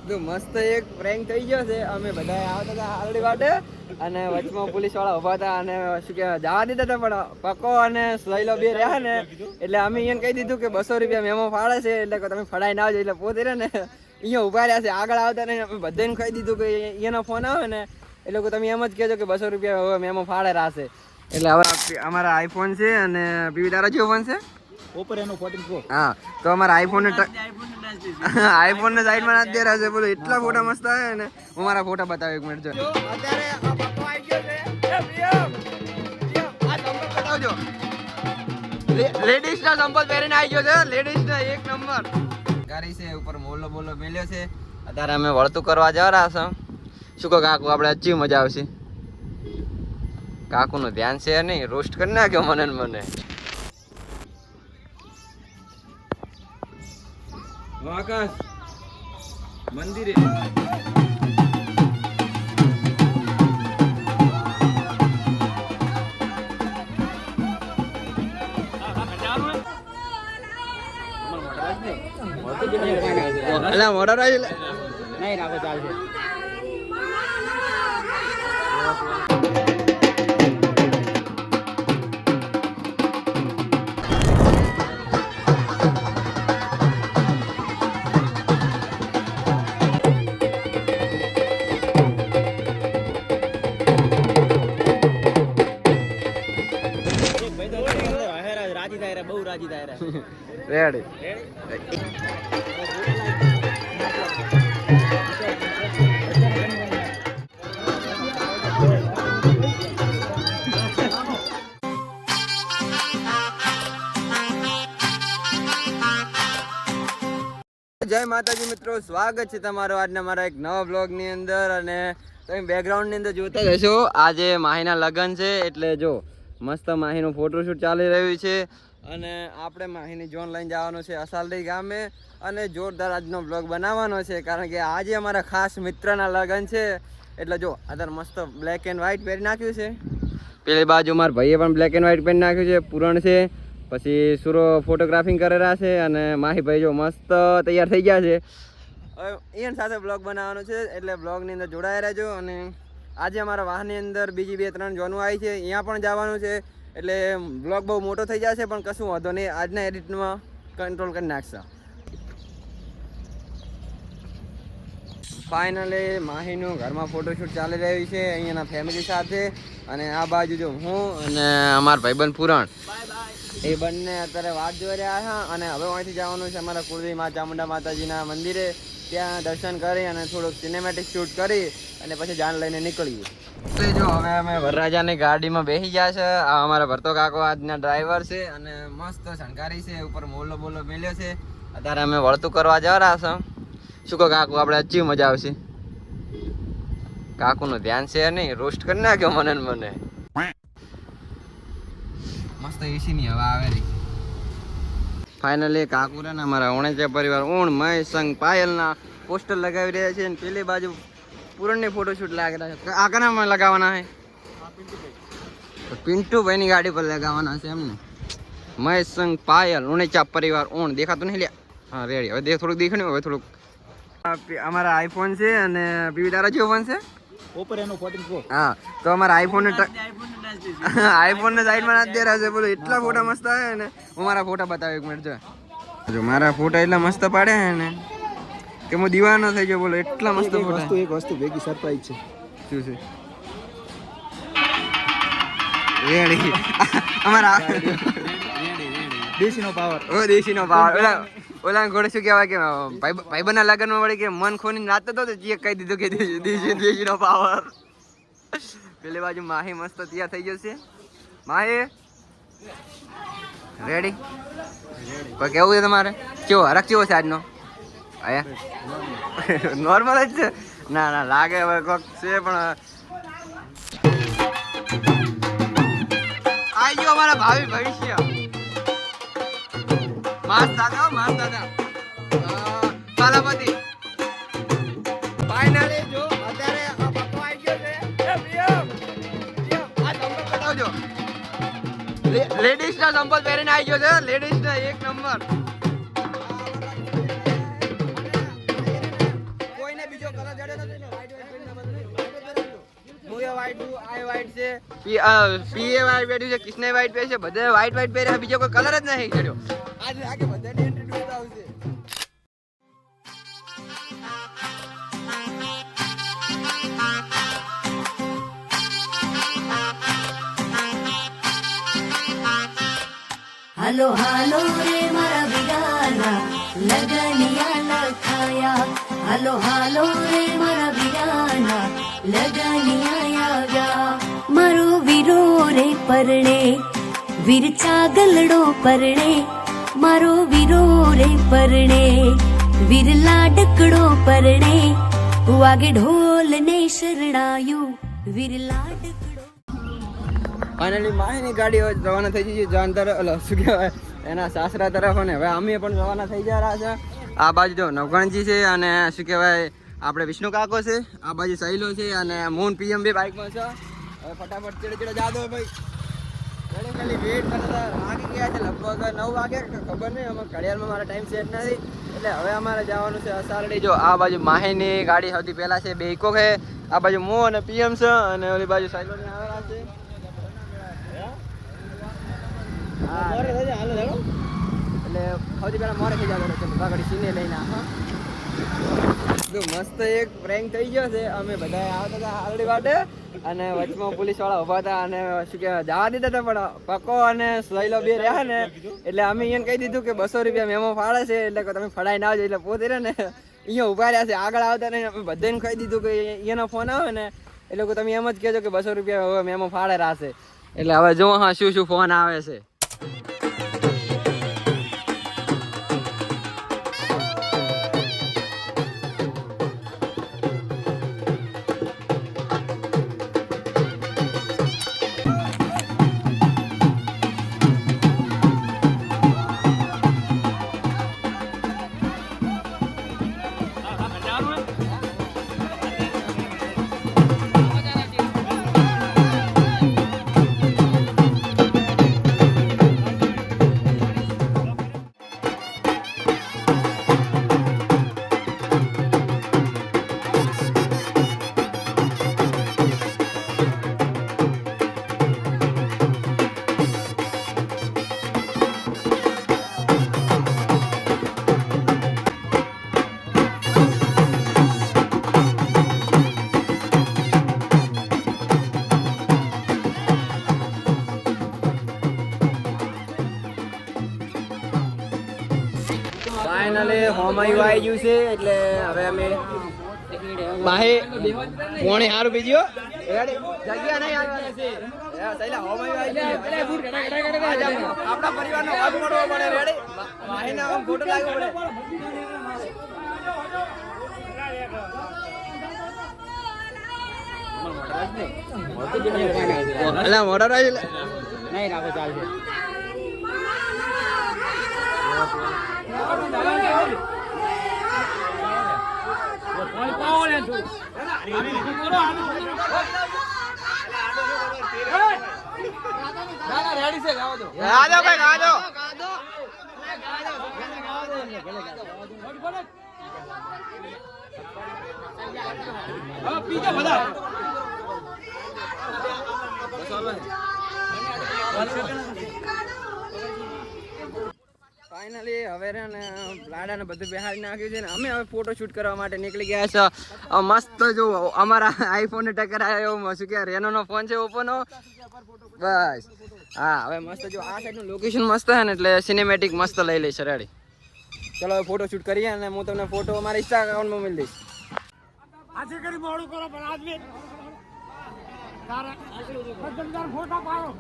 તો મસ્ત એક પ્રેન્ક થઈ ગયો છે. અમે બધા આવતા હતા હાલડી વાટે અને વચમાં પોલીસ વાળા ઉભા હતા અને શું કહેવાય જવા દીધા હતા, પણ પકો અને સહેલો બે રહ્યા ને એટલે અમે એને કહી દીધું કે 200 રૂપિયા મેમો ફાળે છે એટલે તમે ફડાઈ ના આવજો. એટલે પોતે ને અહીંયા ઉભા રહ્યા છે, આગળ આવતા ને અમે બધાને કહી દીધું કે એનો ફોન આવે ને એટલે તમે એમ જ કહેજો કે 200 રૂપિયા હવે મેમો ફાળે રહેશે. એટલે હવે અમારા આઈફોન છે અને પીવી તારા જેવો ફોન છે ઓપો Reno 14 Pro. હા, તો અમારા આઈફોન ને સાઈડમાં નાખી દેરા છે. બોલો એટલા ફોટા મસ્ત આવે ને, હું મારા ફોટા બતાવ્યો એક મિનિટ. જો અત્યારે આ પપ્પો આવી ગયો છે. એ પ્રિયમ આ સંપલ બતાવજો. લેડીઝ ના સંપલ પહેરીને આવી ગયો છે. લેડીઝ ના એક નંબર ગાડી છે, ઉપર મોલો બોલો મેલ્યો છે. અત્યારે અમે વળતું કરવા જવા રહ્યા છો. શું કહો કાકુ, આપણે અચ્છી મજા આવશે. કાકુ નું ધ્યાન છે નહીં, રોસ્ટ કરી નાખ્યો મને ને મને. આકાશ મંદિરે મોટા નહીં રાખો ચાલશે. રેડી જય માતાજી મિત્રો, સ્વાગત છે તમારો આજના મારા એક નવા બ્લોગ ની અંદર. અને તમે બેકગ્રાઉન્ડ ની અંદર જોતા જ હશો, આજે માહીના લગ્ન છે એટલે જો મસ્ત માહીનું ફોટોશૂટ ચાલી રહ્યું છે અને આપણે માહીની જોન લઈને જવાનું છે અસાલડી ગામે અને જોરદાર આજનો બ્લોગ બનાવવાનો છે, કારણ કે આજે અમારા ખાસ મિત્રના લગ્ન છે. એટલે જો અત્યારે મસ્ત બ્લેક એન્ડ વ્હાઈટ પહેરી નાખ્યું છે. પેલી બાજુ મારા ભાઈએ પણ બ્લેક એન્ડ વ્હાઈટ પહેરી નાખ્યું છે, પૂરણ છે. પછી સુરો ફોટોગ્રાફિંગ કરેલા છે અને માહી ભાઈ જો મસ્ત તૈયાર થઈ ગયા છે. હવે એની સાથે બ્લોગ બનાવવાનો છે એટલે બ્લોગની અંદર જોડાયા રહેજો. અને આજે અમારા વાહનની અંદર બીજી 2-3 જોનું આવી છે, અહીંયા પણ જવાનું છે. એટલે બ્લોગ બહુ મોટો થઈ જશે પણ કશું વાંધો નહીં, આજના એડિટમાં કંટ્રોલ કરી નાખશે. ફાઇનલી માહીનું ઘરમાં ફોટોશૂટ ચાલી રહ્યું છે અહીંયાના ફેમિલી સાથે. અને આ બાજુ જો હું અને અમારા ભાઈબંધ પૂરણ એ બંને અત્યારે વાટ જોઈ રહ્યા છે. અને હવે અહીંથી જવાનું છે અમારા કુળદેવી મા ચામુંડા માતાજીના મંદિરે, ત્યાં દર્શન કરી અને થોડુંક સિનેમેટિક શૂટ કરી અને પછી જાન લઈને નીકળીએ. એટલે જો હવે અમે વરરાજાની ગાડીમાં બેસી ગયા છે. આ અમારા ભરતો કાકો આજના ડ્રાઈવર છે અને મસ્ત શણગારી છે, ઉપર મોલો બોલો મેલ્યો છે. અત્યારે અમે વળતું કરવા જવા રહ્યા છે. શું કહો કાકુ, આપણે અચ્છી મજા આવશે. કાકુનું ધ્યાન છે નહીં, રોસ્ટ કરી નાખ્યો મને ને મને. મસ્ત એસી ની હવા આવેલી. ફાઇનલી કાકુ રે ને અમારા ઓણેચા પરિવાર ઓણ મય સંગ પાયલના પોસ્ટર લગાવી રહ્યા છે. પેલી બાજુ પૂરણની ફોટોશૂટ લાગી રહ્યા છે. આ કનામાં લગાવવાના છે? પિન્ટુભાઈ ની ગાડી પર લગાવવાના છે એમને. મય સંગ પાયલ ઓણેચા પરિવાર ઓણ દેખાતું નહીં લ્યા. હા રેડી, હવે થોડુંક દેખાણ્યું. હવે થોડુંક અમારા આઈફોન છે અને પીવી તારા જેવો ફોન છે ઓપો Reno 14 Pro. હા, તો અમારા આઈફોન ને સાઈડમાં નાખી દેરા છે. બોલો એટલા ફોટા મસ્ત આવે ને, હું મારા ફોટા બતાવ્યો એક મિનિટ. જો મારા ફોટા એટલા મસ્ત પાડે ને કે હું દીવાનો થઈ ગયો. બોલો એટલા મસ્ત ફોટા. એક વસ્તુ ભેગી સરપ્રાઈઝ છે. શું છે? રેડી અમારા દેશીનો પાવર. ઓ દેશીનો પાવર. ઓલા ઘોડે શું કહેવાય કે ભાઈબંધના લગ્નમાં વળી કે મન ખોની નાચતો હતો તો કહી દીધું કે દેશીનો પાવર. પેલી બાજુ માહી મસ્ત તૈયાર થઈ ગયો છે. માહી રેડી? કોઈ કેવું છે તમારે? કેવો હરખ કેવો છે આજનો? આયા નોર્મલ જ છે? ના ના લાગે હવે કોક છે પણ. આવી ગયો અમારા ભાવિ ભવિષ્ય. માસ દાદા, માસ દાદા કાલાપતિ. ફાઇનલી જો અત્યારે આ પપ્પો આવી ગયો છે. એ પ્રિયમ આ સંપલ બતાવજો. લેડીઝ ના સંપલ પહેરીને આવી ગયો છે. લેડીઝ ના એક નંબર. કોઈને વ્હાઈટ આ વ્હાઈટ છે પીએ વ્હાઈટ પહેર્યું છે કિશને વ્હાઈટ પહેર્યું છે બધે વ્હાઈટ પહેર્યા બીજો કોઈ કલર જ નહીં કર્યો આજે આગે બધાને ઇન્ટ્રોડ્યુસ આવશે હાલો હાલો રે મારા વિરાના લગનિયા લખાયા હાલો હાલો રે મારા વિરાના લગનિયા આવ્યા મારો વીરો રે પરણે વીર ચાગલડો પરણે મારો વીરો રે પરણે વીર લાડકડો પરણે વાગે ઢોલ ને શરણાયું વીર લાડકડો ફાઇનલી માહીની ગાડી હવે રવાના થઈ ગઈ છે જાન તરફ શું કહેવાય એના સાસરા તરફ અને હવે અમે પણ રવાના થઈ જઈ રહ્યા છે આ બાજુ જો નવગણજી છે અને શું કહેવાય આપણે વિષ્ણુ કાકો છે આ બાજુ સહેલો છે અને મૂન પીએમ બી બાઇકમાં છે હવે ફટાફટ ચડે જાદો ભાઈ ખાલી વેટ કરતા વાગી ગયા છે લગભગ 9 વાગે ખબર નહીં અમારે ઘડિયાળમાં મારા ટાઈમ સેટ નથી એટલે હવે અમારે જવાનું છે અસારડી જો આ બાજુ માહીની ગાડી સૌથી પહેલાં છે બે ઇકો છે આ બાજુ મો અને પીએમ છે અને ઓલી બાજુ સહેલોની આવેલા છે એટલે સૌથી પહેલા મોરે થઈ જવાનું છે ગાડી સીને લઈને મસ્ત એક પ્રેન્ક થઈ ગયો છે અમે બધા આવતા હતા હાલડી માટે અને વચમાં પોલીસ વાળા ઉભા હતા અને શું કહેવાય જવા દીધા હતા પણ પકો અને સહેલો બે રહ્યા ને એટલે અમે અહીંયા કહી દીધું કે 200 રૂપિયા મેમો ફાળે છે એટલે કે તમે ફડાઈ ના આવજો એટલે પોતે રહે ને અહીંયા ઉભા રહ્યા છે આગળ આવતા ને અમે બધાને કહી દીધું કે અહીંયાનો ફોન આવે ને એટલે કે તમે એમ જ કહેજો કે 200 રૂપિયા હવે મેમો ફાળે રહેશે એટલે હવે જો હા શું ફોન આવે છે ફાઇનલી હોમ આવી ગયું છે એટલે હવે અમે માહે પોણી હારું બીજો જગ્યા નહીં આવવાના છે સહેલા હોમ આવી ગયું આપણા પરિવારનો ભાગ મળવો પડે રેડી માહીના ફોટો લાગવો પડે અલા મોટર રાજ નહીં રાખો ચાલશે ફાઇનલી હવે રે ને લાડાને બધું બેહાડી નાખ્યું છે ને અમે હવે ફોટો શૂટ કરવા માટે નીકળી ગયા છે મસ્ત જો અમારા આઈફોન ને ટક્કર આવ્યો શું કે રેનોનો ફોન છે ઓપ્પોનો બસ હા હવે મસ્ત જો આ સાઈડનું લોકેશન મસ્ત છે ને એટલે સિનેમેટિક મસ્ત લઈ લઈશ રેડી ચલો હવે ફોટો શૂટ કરીએ અને હું તમને ફોટો અમારા ઇન્સ્ટા અકાઉન્ટમાં મોકલી દઈશ આજે કરી મોડું કરો પણ આદમી તારા ફોટા પાડો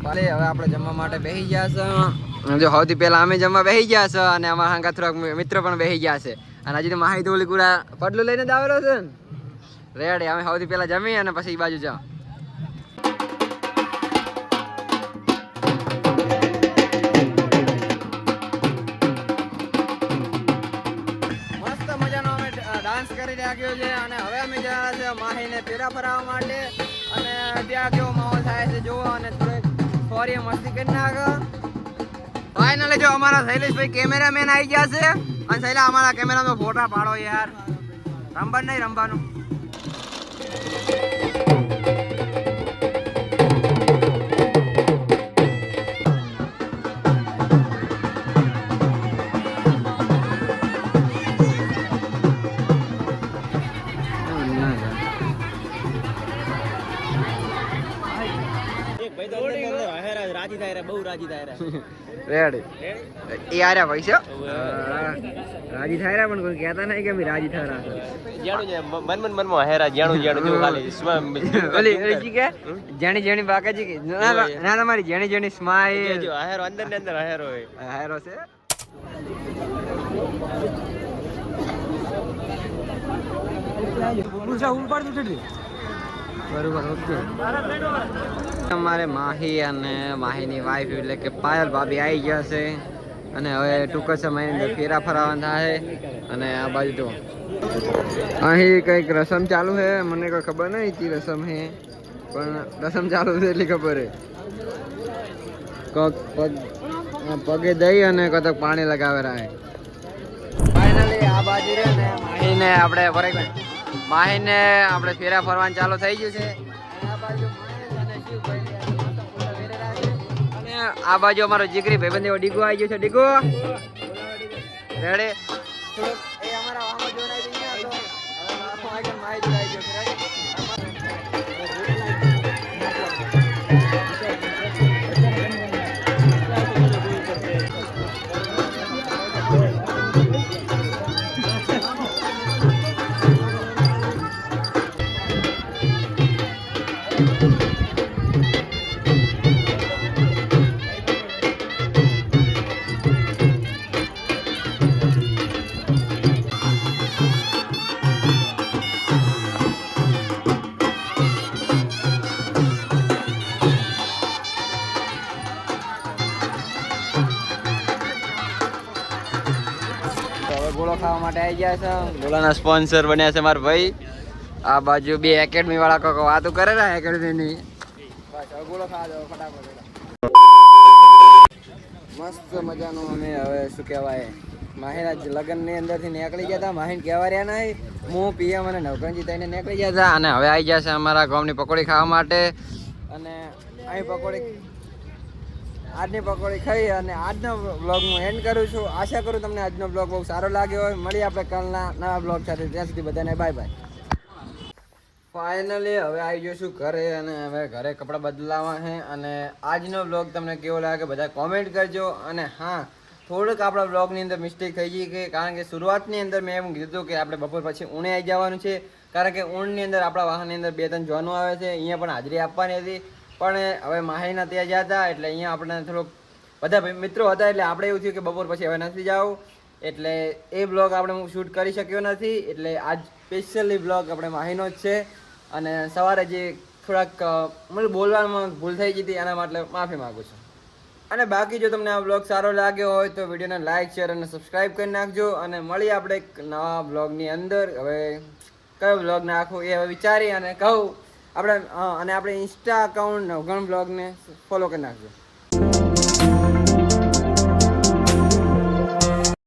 ભલે હવે આપણે જમવા માટે બેસી ગયા છે જો સૌથી પહેલા અમે જમવા બેસી ગયા છે અને અમારા હાંકા થોડાક મિત્ર પણ બેસી ગયા છે અને હજી તો માહિતી ઓલી પૂરા પડલું લઈને જ આવેલો છે ને રેડી અમે સૌથી પહેલા જમી અને પછી એ બાજુ જાઓ મસ્ત મજાનો અમે ડાન્સ કરી રાખ્યો છે અને હવે અમે જયા છે માહીને પેરા ફરાવવા માટે અને ત્યાં કેવો માહોલ થાય છે જોવો અને થોડીક સોરી મસ્તી કરી નાખો ફાઇનલી જો અમારા શૈલેષભાઈ કેમેરામેન આવી ગયા છે અને શૈલા અમારા કેમેરામાં ફોટા પાડો યાર રમવાનું નહીં રમવાનું રાજી થાય બહુ રાજી થાય રેડી એ આર્યા પૈસા રાજી થાય પણ કોઈ કહેતા નહીં કે રાજી થાય મનમાં હેરા જાણું જેવું ખાલી ઓલી ઓલી કે જેણી જેણી બાકાજી કે ના તમારી જેણી જેણી સ્માઈલ જો હેરો અંદર ને અંદર હેરો હોય હાયરો છે બરોબર ઓકે અમારે માહી અને માહીની વાઈફ એટલે કે પાયલ ભાભી આવી ગયા છે અને હવે ટૂંક સમયની અંદર ફેરા ફરાવાના થાય અને આ બાજુ તો અહીં કંઈક રસમ ચાલુ છે મને કોઈ ખબર નહીં કે રસમ છે પણ રસમ ચાલુ છે એટલી ખબર છે પગે દઈ અને કતક પાણી લગાવે રહે ફાઇનલી આ બાજુ રે ને માહીને આપણે માહીને આપણે ફેરા ફરવાનું ચાલુ થઈ ગયું છે આ બાજુ અને આ બાજુ અમારો જીગરી ભાઈબંધ એવો ડીગો આવી ગયો છે ડીગો રેડે થોડુંક એ અમારા વામો જોડાઈ દઈએ તો હવે આખો આગળ માહી જોડાઈ ગયો છે ગોળો ખાવા માટે આવી ગયા છે ગોળાના સ્પોન્સર બન્યા છે મારા ભાઈ આ બાજુ બે એકેડમી વાળા કોકો વાતો કરે ને એકેડમીની બસ ગોળો ખાવા જાવ ફટાફટ મસ્ત મજાનું અમે હવે શું કહેવાય માહીના લગ્નની અંદરથી નીકળી ગયા હતા માહીને કહેવા રહ્યા નહીં હું પીએમ અને નવકરણજી થઈને નીકળી ગયા હતા અને હવે આવી ગયા છે અમારા ગામની પકોડી ખાવા માટે અને અહીં પકોડી આજની પકોડી ખાઈ અને આજનો બ્લોગ હું એન્ડ કરું છું આશા કરું તમને આજનો બ્લોગ બહુ સારો લાગ્યો હોય મળીએ આપણે કાલના નવા બ્લોગ સાથે ત્યાં સુધી બધાને બાય બાય ફાઇનલી હવે આવી જઈશું ઘરે અને હવે ઘરે કપડાં બદલાવા છે અને આજનો બ્લોગ તમને કેવો લાગે બધા કોમેન્ટ કરજો અને હા થોડુંક આપણા બ્લોગની અંદર મિસ્ટેક થઈ ગઈ કે કારણ કે શરૂઆતની અંદર મેં એમ કીધું કે આપણે બપોર પછી ઊણે આવી જવાનું છે કારણ કે ઊણની અંદર આપણા વાહનની અંદર 2-3 જોવાનું આવે છે અહીંયા પણ હાજરી આપવાની હતી પણ હવે માહીના ત્યાં ગયા હતા એટલે અહીંયા આપણે થોડુંક બધા મિત્રો હતા એટલે આપણે એવું થયું કે બપોર પછી હવે નથી જવું એટલે એ બ્લોગ આપણે હું શૂટ કરી શક્યો નથી એટલે આજ સ્પેશિયલી બ્લોગ આપણે માહીનો જ છે અને સવારે જે થોડાક મને બોલવામાં ભૂલ થઈ ગઈ હતી એના માટે માફી માગું છું અને બાકી જો તમને આ બ્લોગ સારો લાગ્યો હોય તો વિડીયોને લાઇક શેર અને સબસ્ક્રાઈબ કરી નાખજો અને મળીએ આપણે એક નવા બ્લોગની અંદર હવે કયો બ્લોગ નાખો એ હવે વિચારી અને કહું આપણે અને આપણે ઇન્સ્ટા અકાઉન્ટ નવગણ બ્લોગને ફોલો કરી નાખજો